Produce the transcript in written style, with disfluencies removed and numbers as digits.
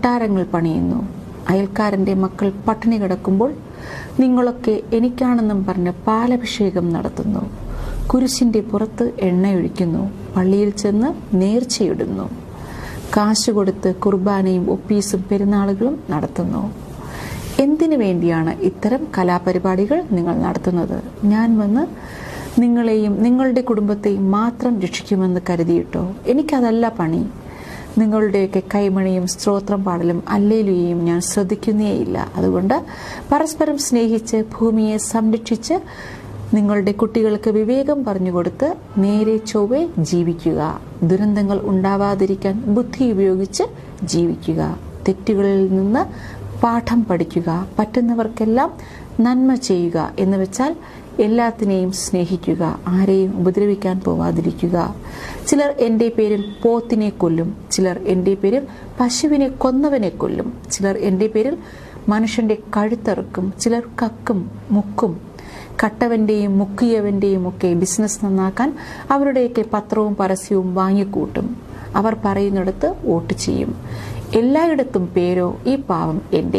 കൊട്ടാരങ്ങൾ പണിയുന്നു. അയൽക്കാരൻ്റെ മക്കൾ പട്ടിണി കിടക്കുമ്പോൾ നിങ്ങളൊക്കെ എനിക്കാണെന്നും പറഞ്ഞ് പാലഭിഷേകം നടത്തുന്നു. കുരിശിൻ്റെ പുറത്ത് എണ്ണയൊഴിക്കുന്നു. പള്ളിയിൽ ചെന്ന് നേർച്ചയിടുന്നു. കാശ് കൊടുത്ത് കുർബാനയും ഒപ്പീസും പെരുന്നാളുകളും നടത്തുന്നു. എന്തിനു വേണ്ടിയാണ് ഇത്തരം കലാപരിപാടികൾ നിങ്ങൾ നടത്തുന്നത്? ഞാൻ വന്ന് നിങ്ങളെയും നിങ്ങളുടെ കുടുംബത്തെയും മാത്രം രക്ഷിക്കുമെന്ന് കരുതിയിട്ടോ? എനിക്കതല്ല പണി. നിങ്ങളുടെയൊക്കെ കൈമണിയും സ്തോത്രം പാടലും അല്ലേലുയയും ഞാൻ ശ്രദ്ധിക്കുന്നേയില്ല. അതുകൊണ്ട് പരസ്പരം സ്നേഹിച്ച് ഭൂമിയെ സംരക്ഷിച്ച് നിങ്ങളുടെ കുട്ടികൾക്ക് വിവേകം പറഞ്ഞുകൊടുത്ത് നേരെ ചൊവ്വെ ജീവിക്കുക. ദുരന്തങ്ങൾ ഉണ്ടാവാതിരിക്കാൻ ബുദ്ധി ഉപയോഗിച്ച് ജീവിക്കുക. തെറ്റുകളിൽ നിന്ന് പാഠം പഠിക്കുക. പറ്റുന്നവർക്കെല്ലാം നന്മ ചെയ്യുക എന്ന് വെച്ചാൽ എല്ലാത്തിനെയും സ്നേഹിക്കുക. ആരെയും ഉപദ്രവിക്കാൻ പോവാതിരിക്കുക. ചിലർ എൻ്റെ പേരിൽ പോത്തിനെ കൊല്ലും. ചിലർ എൻ്റെ പേരിൽ പശുവിനെ കൊന്നവനെ കൊല്ലും. ചിലർ എൻ്റെ പേരിൽ മനുഷ്യൻ്റെ കഴുത്തറുക്കും. ചിലർ കക്കും മുക്കും. കട്ടവൻ്റെയും മുക്കിയവൻ്റെയും ഒക്കെ ബിസിനസ് നന്നാക്കാൻ അവരുടെയൊക്കെ പത്രവും പരസ്യവും വാങ്ങിക്കൂട്ടും. അവർ പറയുന്നിടത്ത് വോട്ട് ചെയ്യും. എല്ലായിടത്തും പേരോ ഈ പാവം എൻ്റെ